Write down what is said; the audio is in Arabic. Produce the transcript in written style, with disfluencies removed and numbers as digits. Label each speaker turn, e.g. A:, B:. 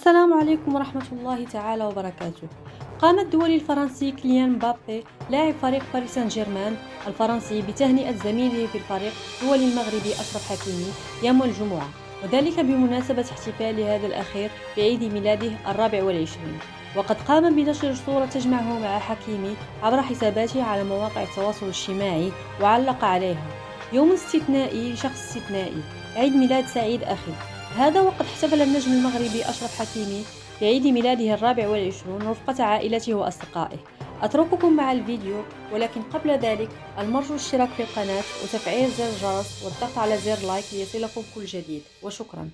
A: السلام عليكم ورحمة الله تعالى وبركاته. قام الدولي الفرنسي كيليان مبابي لاعب فريق باريس سان جيرمان الفرنسي بتهنئة زميله في الفريق الدولي المغربي أشرف حكيمي يوم الجمعة، وذلك بمناسبة احتفال هذا الأخير بعيد ميلاده 24. وقد قام بنشر صورة تجمعه مع حكيمي عبر حساباته على مواقع التواصل الاجتماعي، وعلق عليها: يوم استثنائي لشخص استثنائي، عيد ميلاد سعيد أخي. هذا وقد احتفل النجم المغربي أشرف حكيمي بعيد ميلاده 24 رفقة عائلته وأصدقائه. أترككم مع الفيديو، ولكن قبل ذلك المرجو الاشتراك في القناة وتفعيل زر الجرس والضغط على زر لايك ليصلكم كل جديد، وشكرا.